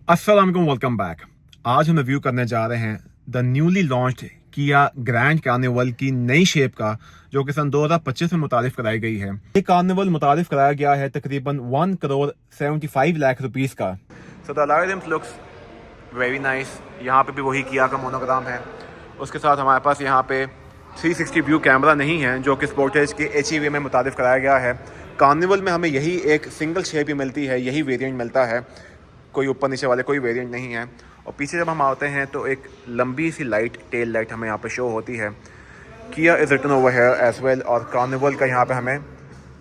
अस्सलाम वालेकुम, welcome back. आज हम रिव्यू करने जा रहे हैं द न्यूली लॉन्च्ड किया ग्रैंड कार्निवल की नई शेप का, जो कि सन 2025 में मुतारिफ कराई गई है। ये कार्निवल मुतारिफ कराया गया है तकरीबन 1,75,00,000 रुपीस का। So the algorithm looks very nice. यहाँ पे भी वही किया का मोनोग्राम है। उसके साथ हमारे पास यहाँ पे 360 व्यू कैमरा नहीं है, जो कि स्पोर्टेज के HEV में मुतारिफ कराया गया है। कार्निवल में हमें यही एक सिंगल शेप ही मिलती है, यही वेरिएंट मिलता है, कोई ऊपर नीचे वाले कोई वेरिएंट नहीं है। और पीछे जब हम आते हैं तो एक लंबी सी लाइट, टेल लाइट हमें यहाँ पे शो होती है। किया is written over here as well. और कार्निवल का यहाँ पे हमें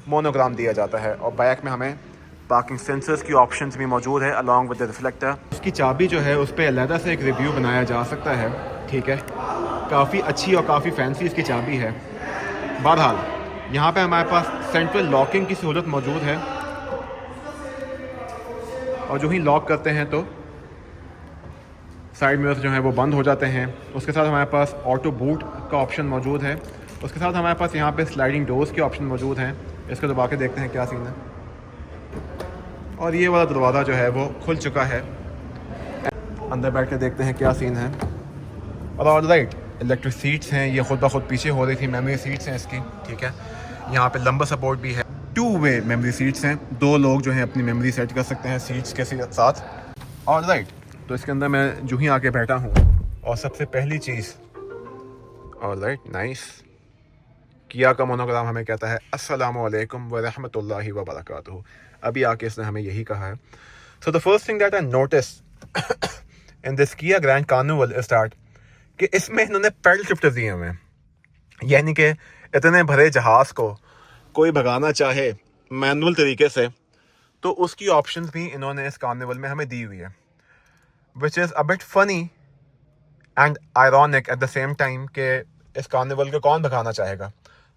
मोनोग्राम दिया जाता है। और बैक में हमें पार्किंग सेंसर्स की ऑप्शंस भी मौजूद है अलॉन्ग विद द रिफ्लेक्टर। उसकी चाबी जो है उस पर अलहदा से एक रिव्यू बनाया जा सकता है, ठीक है। काफ़ी अच्छी और काफ़ी फैंसी इसकी चाबी है। बहरहाल यहाँ पे हमारे पास सेंट्रल लॉकिंग की सहूलत मौजूद है, और जो ही लॉक करते हैं तो साइड मिरर्स जो हैं वो बंद हो जाते हैं। उसके साथ हमारे पास ऑटो बूट का ऑप्शन मौजूद है। उसके साथ हमारे पास यहाँ पे स्लाइडिंग डोर्स के ऑप्शन मौजूद हैं। इसको दबा के देखते हैं क्या सीन है। और ये वाला दरवाज़ा जो है वो खुल चुका है। अंदर बैठ के देखते हैं क्या सीन है। और ऑलराइट, इलेक्ट्रिक सीट्स हैं, ये खुद ब खुद पीछे हो रही थी। मेमोरी सीट्स हैं इसकी, ठीक है। यहाँ पे लंबा सपोर्ट भी है। 2 वे मेमोरी सीट्स हैं, 2 लोग जो हैं अपनी मेमोरी सेट कर सकते हैं सीट्स के साथ। ऑलराइट, तो इसके अंदर मैं जो ही आके बैठा हूँ, और सबसे पहली चीज़, ऑलराइट नाइस, किया का मोनोग्राम हमें कहता है अस्सलामु अलैकुम व रहमतुल्लाहि व बरकातुहू। अभी आके इसने हमें यही कहा है। So the first thing that I notice in this Kia Grand carnival is that कि इसमें इन्होंने पैडल शिफ्टर दिए हुए हैं। यानी कि इतने भरे जहाज़ को कोई भगाना चाहे मैनुअल तरीके से, तो उसकी ऑप्शंस भी इन्होंने इस कार्निवल में हमें दी हुई है, which is a bit funny and ironic at the same time कि इस कार्निवल को कौन भगाना चाहेगा।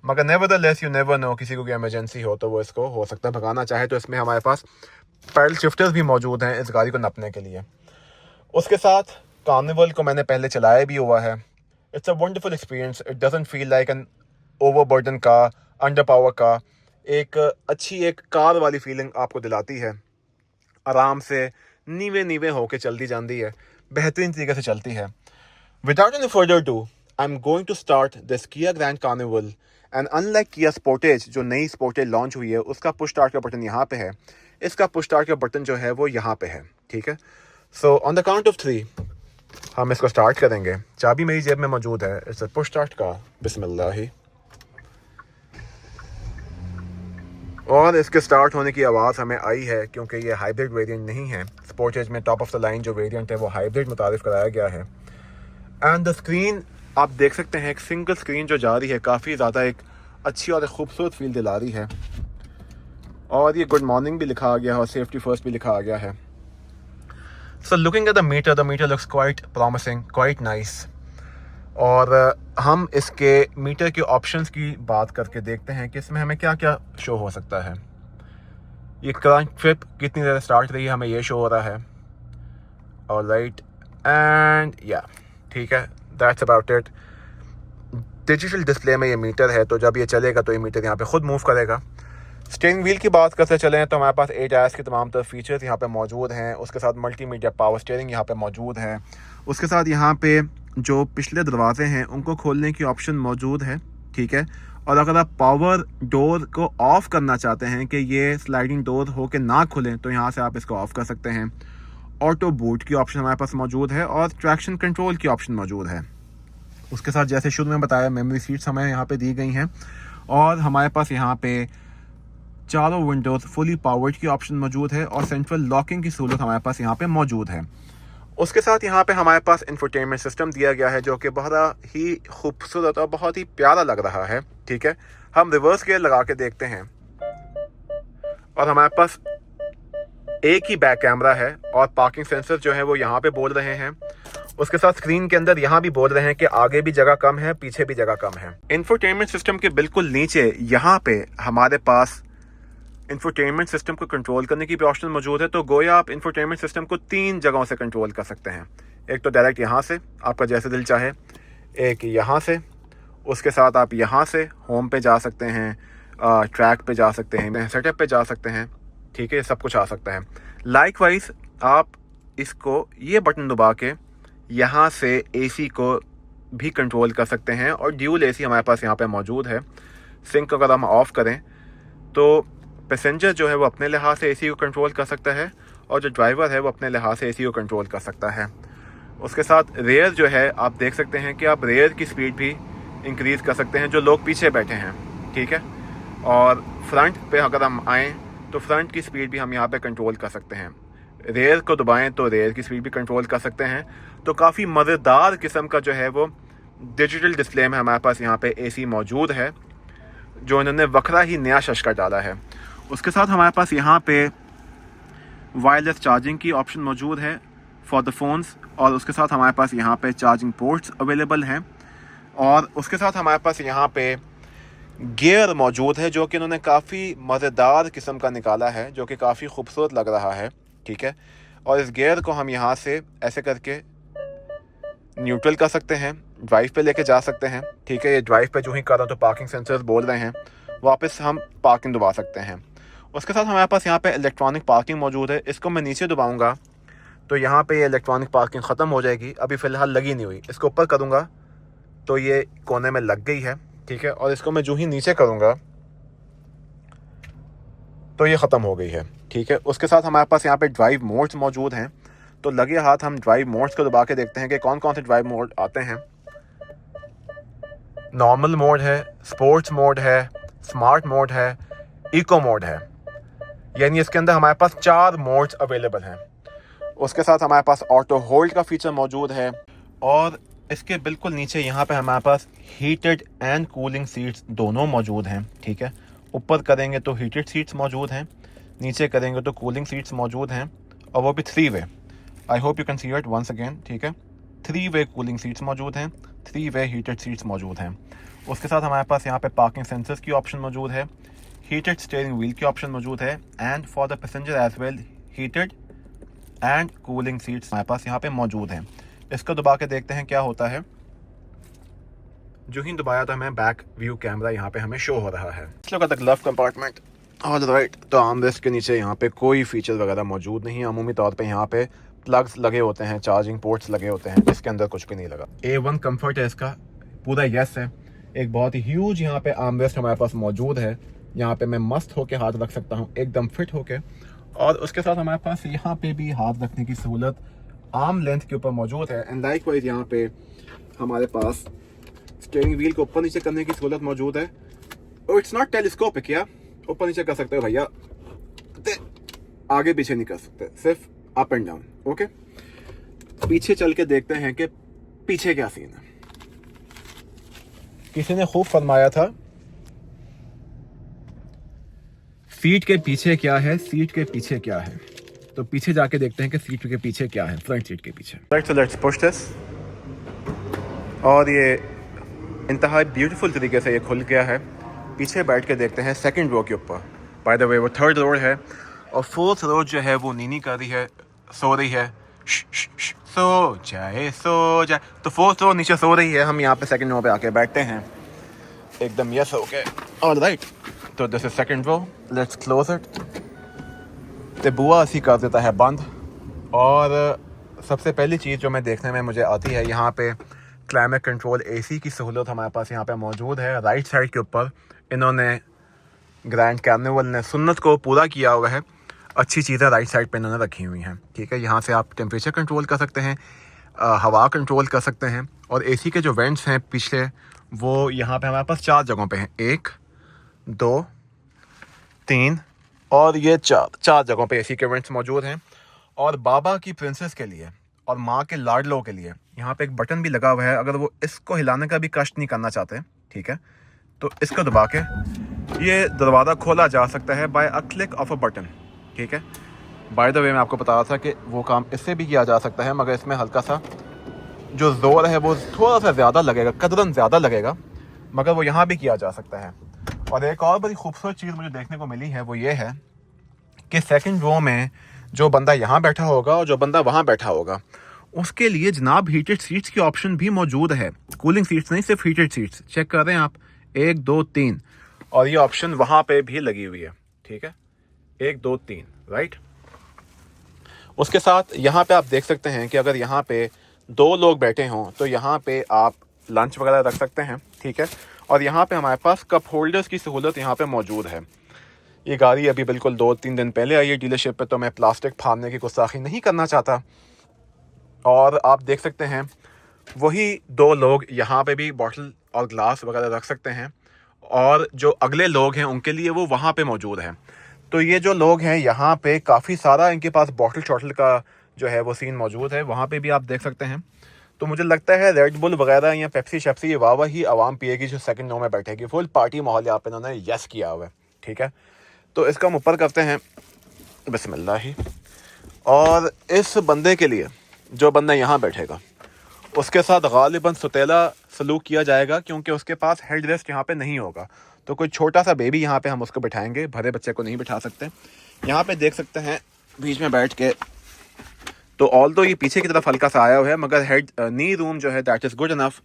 मगर नेवरदलेस यू नेवर नो, किसी को कोई इमरजेंसी हो तो वो इसको हो सकता है भगाना चाहे। तो इसमें हमारे पास पैडल शिफ्टर्स भी मौजूद हैं इस गाड़ी को नपने के लिए। उसके साथ कार्निवल को मैंने पहले चलाया भी हुआ है। It's a wonderful experience. It doesn't feel like an overburden का, अंडर पावर का। एक अच्छी एक कार वाली फीलिंग आपको दिलाती है। आराम से नीवे नीवे होके चलती जाती है, बेहतरीन तरीके से चलती है। Without any further ado, I am going to start this Kia Grand Carnival. And unlike Kia Sportage, जो नई स्पोर्टेज लॉन्च हुई है, उसका पुश स्टार्ट का बटन यहाँ पे है, इसका पुश स्टार्ट का बटन जो है वो यहाँ पे है, ठीक है। So on the count of 3 हम इसको स्टार्ट करेंगे। चाबी मेरी जेब में मौजूद है। इट्स पुश स्टार्ट का, बिस्मिल्लाह। और इसके स्टार्ट होने की आवाज़ हमें आई है, क्योंकि ये हाइब्रिड वेरिएंट नहीं है। स्पोर्टेज में टॉप ऑफ द लाइन जो वेरिएंट है वो हाइब्रिड मुतारिफ कराया गया है। एंड द स्क्रीन आप देख सकते हैं, एक सिंगल स्क्रीन जो जा रही है, काफ़ी ज़्यादा एक अच्छी और एक खूबसूरत फील दिला रही है। और ये गुड मॉर्निंग भी लिखा गया है और सेफ्टी फर्स्ट भी लिखा गया है। So looking at the meter looks quite promising, quite nice. और हम इसके मीटर के ऑप्शंस की बात करके देखते हैं कि इसमें हमें क्या क्या शो हो सकता है। ये करंट ट्रिप कितनी देर स्टार्ट रही है, हमें ये शो हो रहा है। ऑलराइट, एंड या ठीक है, that's about it. Digital display में ये मीटर है, तो जब ये चलेगा तो ये मीटर यहाँ पे खुद मूव करेगा। स्टीयरिंग व्हील की बात करते चलें तो हमारे पास ADAS के तमाम तरह फीचर्स यहाँ पे मौजूद हैं। उसके साथ मल्टीमीडिया पावर स्टीयरिंग यहाँ पे मौजूद है। उसके साथ यहाँ पे जो पिछले दरवाजे हैं उनको खोलने की ऑप्शन मौजूद है, ठीक है। और अगर आप पावर डोर को ऑफ़ करना चाहते हैं कि ये स्लाइडिंग डोर हो के ना खुलें, तो यहाँ से आप इसको ऑफ़ कर सकते हैं। ऑटो बूट की ऑप्शन हमारे पास मौजूद है, और ट्रैक्शन कंट्रोल की ऑप्शन मौजूद है। उसके साथ जैसे शुरू में बताया, मेमोरी सीट्स हमें यहाँ पे दी गई हैं। और हमारे पास यहाँ पे चारों विंडोज़ फुली पावर्ड की ऑप्शन मौजूद है, और सेंट्रल लॉकिंग की सहूलत हमारे पास यहाँ पे मौजूद है। उसके साथ यहाँ पे हमारे पास इंफोटेनमेंट सिस्टम दिया गया है, जो कि बहुत ही खूबसूरत और बहुत ही प्यारा लग रहा है, ठीक है। हम रिवर्स गियर लगा के देखते हैं, और हमारे पास एक ही बैक कैमरा है, और पार्किंग सेंसर जो है वो यहाँ पे बोल रहे हैं। उसके साथ स्क्रीन के अंदर यहाँ भी बोल रहे हैं कि आगे भी जगह कम है, पीछे भी जगह कम है। इंफोटेनमेंट सिस्टम के बिल्कुल नीचे यहाँ पे हमारे पास इंफोटेनमेंट सिस्टम को कंट्रोल करने की भी ऑप्शन मौजूद है। तो गोया आप इंफोटेनमेंट सिस्टम को 3 जगहों से कंट्रोल कर सकते हैं। एक तो डायरेक्ट यहाँ से, आपका जैसे दिल चाहे। एक यहाँ से, उसके साथ आप यहाँ से होम पे जा सकते हैं, ट्रैक पे जा सकते हैं, सेटअप पे जा सकते हैं, ठीक है। सब कुछ आ सकता है। लाइकवाइज आप इसको ये बटन दबा के यहाँ से एसी को भी कंट्रोल कर सकते हैं और ड्यूल एसी हमारे पास यहाँ पे मौजूद है। सिंक अगर हम ऑफ़ करें तो पैसेंजर जो है वो अपने लिहाज से एसी को कंट्रोल कर सकता है और जो ड्राइवर है वो अपने लिहाज से एसी को कंट्रोल कर सकता है। उसके साथ रेयर जो है आप देख सकते हैं कि आप रेयर की स्पीड भी इंक्रीज़ कर सकते हैं जो लोग पीछे बैठे हैं, ठीक है। और फ्रंट पे अगर हम आएँ तो फ्रंट की स्पीड भी हम यहाँ पे कंट्रोल कर सकते हैं। रेयर को दबाएं तो रेयर की स्पीड भी कंट्रोल कर सकते हैं। तो काफ़ी मज़ेदार किस्म का जो है वो डिजिटल डिस्प्ले में हमारे पास यहाँ पे एसी मौजूद है जो इन्होंने वखरा ही नया शशका डाला है। उसके साथ हमारे पास यहाँ पे वायरलेस चार्जिंग की ऑप्शन मौजूद है फॉर द फ़ोन्स और उसके साथ हमारे पास यहाँ पे चार्जिंग पोर्ट्स अवेलेबल हैं और उसके साथ हमारे पास यहाँ पे गियर मौजूद है जो कि इन्होंने काफ़ी मज़ेदार किस्म का निकाला है जो कि काफ़ी खूबसूरत लग रहा है, ठीक है। और इस गियर को हम यहाँ से ऐसे करके न्यूट्रल कर सकते हैं, ड्राइव पे लेके जा सकते हैं, ठीक है। ये ड्राइव पे जो ही कर रहा हूँ तो पार्किंग सेंसर्स बोल रहे हैं, वापस हम पार्किंग दबा सकते हैं। उसके साथ हमारे पास यहाँ पे इलेक्ट्रॉनिक पार्किंग मौजूद है। इसको मैं नीचे दबाऊँगा तो यहाँ पे ये इलेक्ट्रॉनिक पार्किंग ख़त्म हो जाएगी। अभी फ़िलहाल लगी नहीं हुई। इसको ऊपर करूँगा तो ये कोने में लग गई है, ठीक है। और इसको मैं जो ही नीचे करूँगा तो ये ख़त्म हो गई है, ठीक है। उसके साथ हमारे पास यहाँ पे ड्राइव मोड्स मौजूद हैं। तो लगे हाथ हम ड्राइव मोड्स को दबा के देखते हैं कि कौन कौन से ड्राइव मोड आते हैं। नॉर्मल मोड है, स्पोर्ट्स मोड है, स्मार्ट मोड है, इको मोड है, यानी इसके अंदर हमारे पास 4 मोड्स अवेलेबल हैं। उसके साथ हमारे पास ऑटो होल्ड का फीचर मौजूद है और इसके बिल्कुल नीचे यहाँ पे हमारे पास हीटेड एंड कूलिंग सीट्स दोनों मौजूद हैं, ठीक है। ऊपर करेंगे तो हीटेड सीट्स मौजूद हैं, नीचे करेंगे तो कूलिंग सीट्स मौजूद हैं और वो भी 3 way. I hope you can see it once again, ठीक है। 3 वे कूलिंग सीट्स मौजूद हैं, 3 वे हीटेड सीट्स मौजूद हैं। उसके साथ हमारे पास यहाँ पे पार्किंग सेंसर्स की ऑप्शन मौजूद है, हीटेड स्टीयरिंग व्हील की ऑप्शन मौजूद है and for the passenger as well heated and cooling seats हमारे पास यहाँ पे मौजूद हैं। इसको दबा के देखते हैं क्या होता है। जो ही दबाया तो हमें बैक व्यू कैमरा यहाँ पे हमें शो हो रहा है। लोग तक ग्लव कंपार्टमेंट ऑल राइट। तो आर्मरेस्ट के नीचे यहाँ पे कोई फीचर वगैरह मौजूद नहीं है। अमूमी तौर पे यहाँ पे प्लग्स लगे होते हैं, चार्जिंग पोर्ट्स लगे होते हैं, इसके अंदर कुछ भी नहीं लगा। A1 कंफर्ट है इसका, पूरा यस है। एक बहुत ही ह्यूज यहाँ पे आर्मरेस्ट हमारे पास मौजूद है, यहाँ पे मैं मस्त होके हाथ रख सकता हूँ, एकदम फिट होके। और उसके साथ हमारे पास यहाँ पे भी हाथ रखने की सहूलत आर्म लेंथ के ऊपर मौजूद है एंड लाइकवाइज यहाँ पे हमारे पास स्टीयरिंग व्हील को ऊपर नीचे करने की सहूलत मौजूद है। और इट्स नॉट टेलीस्कोपिक, या ऊपर नीचे कर सकते हो भैया, आगे पीछे नहीं कर सकते, सिर्फ अप एंड डाउन, ओके। पीछे चल के देखते हैं कि पीछे क्या सीन है। किसी ने खूब फरमाया था सीट के पीछे क्या है, सीट के पीछे क्या है। तो पीछे जाके देखते हैं कि सीट के पीछे क्या है, फ्रंट सीट के पीछे। Let's push this. और ये इंतहा ब्यूटीफुल तरीके से ये खुल गया है। पीछे बैठ के देखते हैं सेकंड रो के ऊपर। बाय द वे वो 3rd रो है और 4th रो जो है वो नीनी कर रही है, सो रही है, सो जाए सो जाए। तो 4th रो नीचे सो रही है, हम यहाँ पे सेकंड रो पे आके बैठते हैं एकदम यस ओके ऑल राइट। तो this is second row, let's close it. तो बुआ ऐसी कर देता है बंद। और सबसे पहली चीज़ जो मैं देखने में मुझे आती है, यहाँ पे क्लाइमेट कंट्रोल एसी की सहूलत हमारे पास यहाँ पे मौजूद है। राइट साइड के ऊपर इन्होंने ग्रैंड कार्निवल ने सुन्नत को पूरा किया हुआ है, अच्छी चीज़ें राइट साइड पे इन्होंने रखी हुई हैं, ठीक है। यहाँ से आप टेम्परेचर कंट्रोल कर सकते हैं, हवा कंट्रोल कर सकते हैं। और एसी के जो वेंट्स हैं पिछले, वो यहाँ पे हमारे पास 4 जगहों पे हैं, 1 2 3 और ये 4 जगहों पे एसी के वेंट्स मौजूद हैं। और बाबा की प्रिंसेस के लिए और माँ के लाडलों के लिए यहाँ पे एक बटन भी लगा हुआ है, अगर वो इसको हिलाने का भी कष्ट नहीं करना चाहते, ठीक है, तो इसको दबा के ये दरवाज़ा खोला जा सकता है by a click of a button, ठीक है। बाय द वे मैं आपको बता रहा था कि वो काम इससे भी किया जा सकता है, मगर इसमें हल्का सा जो ज़ोर है वो थोड़ा सा ज़्यादा लगेगा, कदरन ज़्यादा लगेगा, मगर वो यहाँ भी किया जा सकता है। और एक और बड़ी खूबसूरत चीज़ मुझे देखने को मिली है, वो ये है कि सेकंड रो में जो बंदा यहाँ बैठा होगा और जो बंदा वहाँ बैठा होगा, उसके लिए जनाब हीटेड सीट्स की ऑप्शन भी मौजूद है। कूलिंग सीट्स नहीं, सिर्फ हीटेड सीट्स। चेक कर रहे हैं आप, 1 2 3 और ये ऑप्शन वहाँ पे भी लगी हुई है, ठीक है, 1 2 3 राइट। उसके साथ यहाँ पे आप देख सकते हैं कि अगर यहाँ पे 2 लोग बैठे हों तो यहाँ पे आप लंच वगैरह रख सकते हैं, ठीक है। और यहाँ पे हमारे पास कप होल्डर्स की सहूलत यहाँ पे मौजूद है। ये गाड़ी अभी बिल्कुल 2-3 दिन पहले आई है डीलरशिप पे, तो मैं प्लास्टिक फाड़ने की गुस्ताखी नहीं करना चाहता। और आप देख सकते हैं वही 2 लोग यहाँ पे भी बॉटल और ग्लास वगैरह रख सकते हैं, और जो अगले लोग हैं उनके लिए वो वहाँ पे मौजूद है। तो ये जो लोग हैं यहाँ पे काफ़ी सारा इनके पास बॉटल शॉटल का जो है वो सीन मौजूद है, वहाँ पे भी आप देख सकते हैं। तो मुझे लगता है रेड बुल वगैरह या पेप्सी शेप्सी ये वाह ही आवाम पिएगी जो सेकंड रो में बैठेगी। फुल पार्टी माहौल यहाँ पे इन्होंने यस किया हुआ है, ठीक है। तो इसका हम ऊपर करते हैं बिस्मिल्लाह ही। और इस बंदे के लिए, जो बंदा यहाँ बैठेगा, उसके साथ गालिबन सुतेला सलूक किया जाएगा क्योंकि उसके पास हेड रेस्ट यहाँ पे नहीं होगा। तो कोई छोटा सा बेबी यहाँ पे हम उसको बिठाएंगे, भरे बच्चे को नहीं बिठा सकते। यहाँ पे देख सकते हैं बीच में बैठ के, तो ऑल तो ये पीछे की तरफ हल्का सा आया हुआ है, मगर हेड नी रूम जो है that is good enough.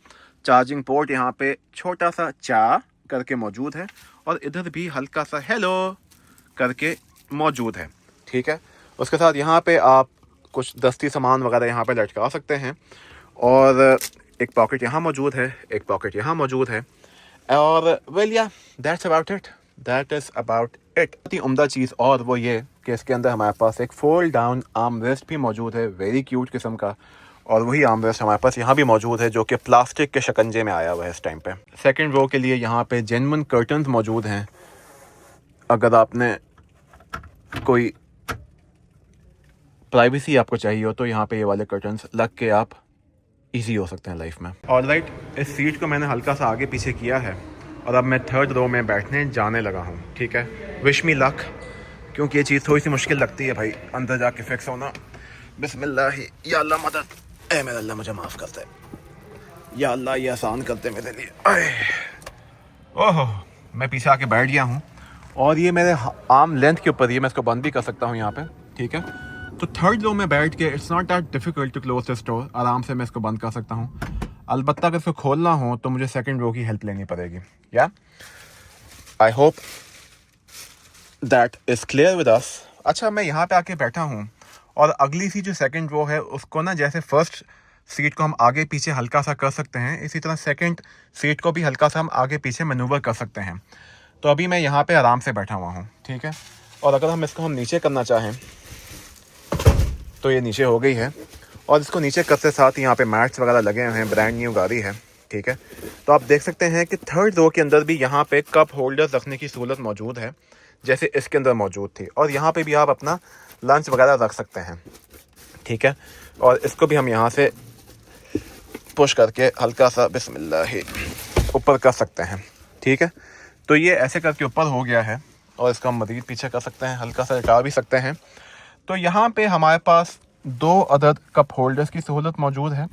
Charging port यहाँ पे छोटा सा चा करके मौजूद है, और इधर भी हल्का सा हेलो करके मौजूद है, ठीक है। उसके साथ यहाँ पे आप कुछ दस्ती सामान वगैरह यहाँ पे लटका सकते हैं, और एक पॉकेट यहाँ मौजूद है, एक पॉकेट यहाँ मौजूद है। और वेल या that's about it, that is about it. बहुत ही उम्दा चीज़ और वो ये कि इसके अंदर हमारे पास एक फोल्ड डाउन आर्म रेस्ट भी मौजूद है, वेरी क्यूट किस्म का। और वही आर्म रेस्ट हमारे पास यहाँ भी मौजूद है जो कि प्लास्टिक के शिकंजे में आया हुआ है इस टाइम पे। सेकंड रो के लिए यहाँ पे जेन्युइन कर्टन्स मौजूद हैं। अगर आपने कोई प्राइवेसी आपको चाहिए हो तो यहाँ पे ये वाले कर्टन्स लग के आप इजी हो सकते हैं लाइफ में। और राइट, इस सीट को मैंने हल्का सा आगे पीछे किया है, और अब मैं थर्ड रो में बैठने जाने लगा हूँ, ठीक है। विश मी लक, क्योंकि ये चीज़ थोड़ी सी मुश्किल लगती है भाई अंदर जाके फिक्स होना। बिस्मिल्लाह, या अल्लाह मदद, ए मेरा अल्लाह मुझे माफ़ करता है, या अल्लाह ये आसान करते मेरे लिए। ओहो, मैं पीछे आके बैठ गया हूँ, और ये मेरे आर्म लेंथ के ऊपर ही, मैं इसको बंद भी कर सकता हूँ यहाँ पे, ठीक है। तो थर्ड रो में बैठ के it's not that difficult to close this door, आराम से मैं इसको बंद कर सकता हूँ। अलबत्ता अगर इसको खोलना हो तो मुझे सेकंड रो की हेल्प लेनी पड़ेगी। या I hope that is clear with us. अच्छा, मैं यहाँ पे आके बैठा हूँ, और अगली सी जो सेकंड रो है उसको ना, जैसे फर्स्ट सीट को हम आगे पीछे हल्का सा कर सकते हैं, इसी तरह सेकंड सीट को भी हल्का सा हम आगे पीछे मैनूवर कर सकते हैं। तो अभी मैं यहाँ पे आराम से बैठा हुआ हूँ, ठीक है। और अगर हम इसको नीचे करना चाहें तो ये नीचे हो गई है, और इसको नीचे करते साथ यहाँ पे मैट्स वगैरह लगे हुए हैं, ब्रांड न्यू गाड़ी है, ठीक है। तो आप देख सकते हैं कि थर्ड रो के अंदर भी यहाँ पे कप होल्डर्स रखने की सहूलत मौजूद है, जैसे इसके अंदर मौजूद थी। और यहाँ पे भी आप अपना लंच वगैरह रख सकते हैं, ठीक है। और इसको भी हम यहाँ से पुश करके हल्का सा बिस्मिल्लाह ऊपर कर सकते हैं, ठीक है। तो ये ऐसे करके ऊपर हो गया है, और इसको हम मज़ीद पीछे कर सकते हैं, हल्का सा हटा भी सकते हैं। तो यहाँ पे हमारे पास 2 अदद कप होल्डर्स की सहूलत मौजूद है।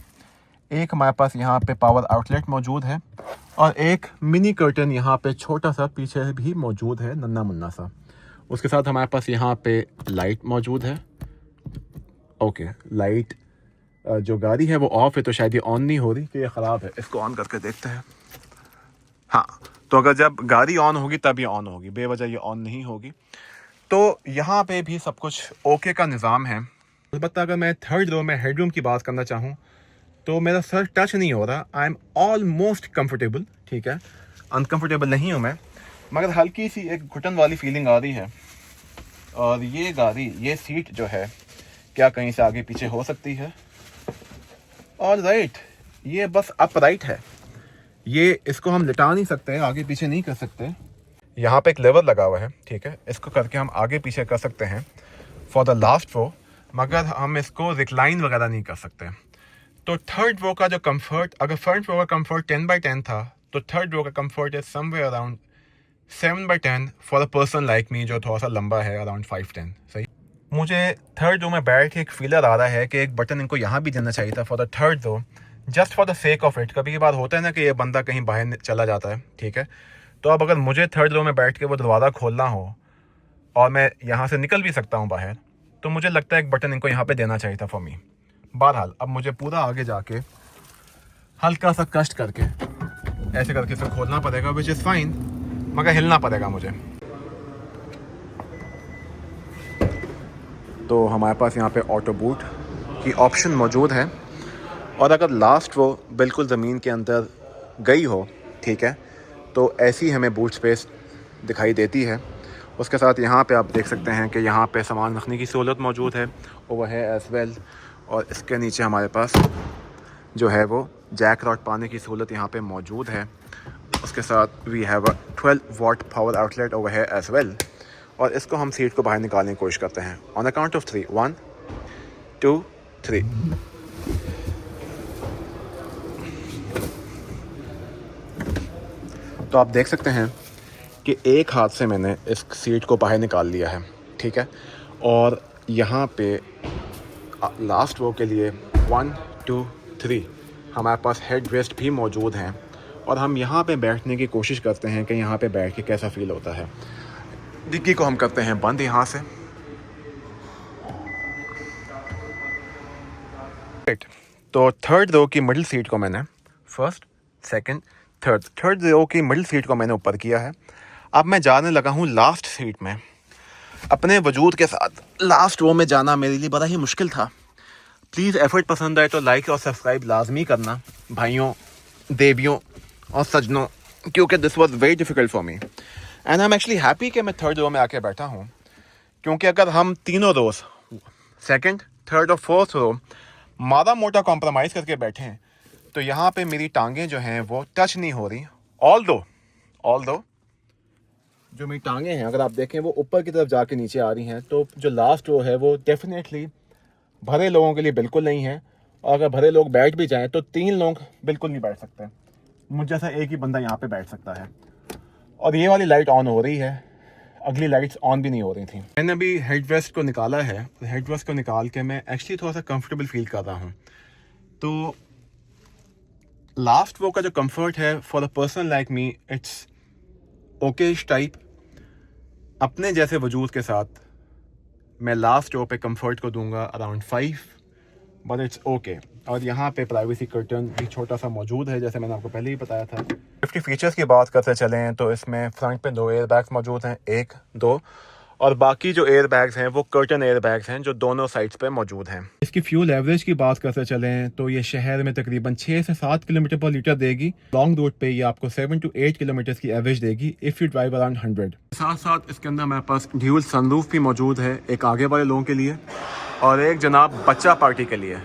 एक हमारे पास यहाँ पे पावर आउटलेट मौजूद है, और एक मिनी कर्टन यहाँ पे छोटा सा पीछे भी मौजूद है, नन्ना मुन्ना सा। उसके साथ हमारे पास यहाँ पे लाइट मौजूद है। ओके, लाइट जो गाड़ी है वो ऑफ है, तो शायद ये ऑन नहीं हो रही कि ये ख़राब है। इसको ऑन करके देखते हैं। हाँ, तो अगर जब गाड़ी ऑन होगी तब ये ऑन होगी, बेवजह ये ऑन नहीं होगी। तो यहाँ पे भी सब कुछ ओके का निज़ाम है। अलबत्ता अगर मैं थर्ड रो में हेडरूम की बात करना चाहूँ तो मेरा सर टच नहीं हो रहा। आई एम ऑलमोस्ट कंफर्टेबल, ठीक है, अनकंफर्टेबल नहीं हूँ मैं, मगर हल्की सी एक घुटन वाली फीलिंग आ रही है। और ये गाड़ी, ये सीट जो है, क्या कहीं से आगे पीछे हो सकती है? और राइट, ये बस अपराइट है, ये इसको हम लिटा नहीं सकते, आगे पीछे नहीं कर सकते। यहाँ पे एक लेवर लगा हुआ है, ठीक है, इसको करके हम आगे पीछे कर सकते हैं फॉर द लास्ट रो, मगर हम इसको रिक्लाइन वगैरह नहीं कर सकते। तो थर्ड रो का जो कंफर्ट, अगर फ्रंट रो का कंफर्ट 10/10 था, तो थर्ड रो का कंफर्ट है somewhere around 7/10 for a person like me जो थोड़ा सा लंबा है, अराउंड 5'10". सही। मुझे थर्ड रो में बैठ के एक फीलर आ रहा है कि एक बटन इनको यहाँ भी देना चाहिए था for the third row, just for the sake of it. कभी बात होता है ना कि ये बंदा कहीं बाहर चला जाता है, ठीक है। तो अब अगर मुझे थर्ड रो में बैठ के वो दरवाज़ा खोलना हो और मैं यहाँ से निकल भी सकता हूँ बाहर, तो मुझे लगता है एक बटन इनको यहाँ पे देना चाहिए था फॉर मी। बहरहाल अब मुझे पूरा आगे जाके हल्का सा कष्ट करके ऐसे करके इसे खोलना पड़ेगा, विच इज़ फाइन, मगर हिलना पड़ेगा मुझे। तो हमारे पास यहाँ पे ऑटो बूट की ऑप्शन मौजूद है। और अगर लास्ट वो बिल्कुल ज़मीन के अंदर गई हो, ठीक है, तो ऐसी हमें बूट स्पेस दिखाई देती है। उसके साथ यहाँ पे आप देख सकते हैं कि यहाँ पे सामान रखने की सहूलत मौजूद है ओवर है एज़ वेल। और इसके नीचे हमारे पास जो है वो जैक रॉड पाने की सहूलत यहाँ पे मौजूद है। उसके साथ we have a 12 watt power outlet over है एज़ वेल। और इसको हम सीट को बाहर निकालने की कोशिश करते हैं ऑन अ काउंट ऑफ 3, 1 2 3। तो आप देख सकते हैं कि एक हाथ से मैंने इस सीट को बाहर निकाल लिया है, ठीक है। और यहाँ पे लास्ट रो के लिए 1 2 3 हमारे पास हेड रेस्ट भी मौजूद हैं। और हम यहाँ पे बैठने की कोशिश करते हैं कि यहाँ पे बैठ के कैसा फ़ील होता है। डिग्गी को हम करते हैं बंद यहाँ से। तो थर्ड रो की मिडिल सीट को मैंने फर्स्ट सेकंड थर्ड रो की मिडिल सीट को मैंने ऊपर किया है। अब मैं जाने लगा हूँ लास्ट सीट में। अपने वजूद के साथ लास्ट रो में जाना मेरे लिए बड़ा ही मुश्किल था। प्लीज़ एफर्ट पसंद आए तो लाइक और सब्सक्राइब लाजमी करना भाइयों, देवियों और सजनों, क्योंकि this was very difficult for me and I am actually happy कि मैं थर्ड रो में आके बैठा हूँ। क्योंकि अगर हम तीनों रोज़ सेकंड, थर्ड और फोर्थ रो मादा मोटा कॉम्प्रोमाइज़ करके बैठे हैं तो यहाँ पे मेरी टांगें जो हैं वो टच नहीं हो रही। ऑल दो जो मेरी टांगें हैं अगर आप देखें वो ऊपर की तरफ जाके नीचे आ रही हैं। तो जो लास्ट रो है वो डेफिनेटली भरे लोगों के लिए बिल्कुल नहीं है। और अगर भरे लोग बैठ भी जाएं तो 3 लोग बिल्कुल नहीं बैठ सकते। मुझ जैसा एक ही बंदा यहाँ पे बैठ सकता है। और ये वाली लाइट ऑन हो रही है, अगली लाइट्स ऑन भी नहीं हो रही थी। मैंने अभी हेड रेस्ट को निकाला है। हेड रेस्ट को निकाल के मैं एक्चुअली थोड़ा सा कंफर्टेबल फील कर रहा हूँ। तो लास्ट रो का जो कंफर्ट है for a person like me it's Okesh type. अपने जैसे वजूद के साथ मैं लास्ट रो पे कंफर्ट को दूंगा अराउंड 5, बट इट्स ओके। और यहाँ पे प्राइवेसी कर्टन भी छोटा सा मौजूद है, जैसे मैंने आपको पहले ही बताया था। 50 फीचर्स की बात करते चलें तो इसमें फ्रंट पे 2 एयर बैग्स मौजूद हैं, 1 2, और बाकी जो एयर बैग्स हैं वो कर्टन एयर बैग्स हैं जो दोनों साइड्स पे मौजूद हैं। इसकी फ्यूल एवरेज की बात करते चलें तो ये शहर में तकरीबन 6 से 7 किलोमीटर पर लीटर देगी। लॉन्ग रूट पे ये आपको 7 to 8 किलोमीटर की एवरेज देगी इफ़ यू ड्राइव अराउंड 100। साथ साथ इसके अंदर हमारे पास ड्यूल सनरूफ भी मौजूद है, एक आगे वाले लोगों के लिए और एक जनाब बच्चा पार्टी के लिए।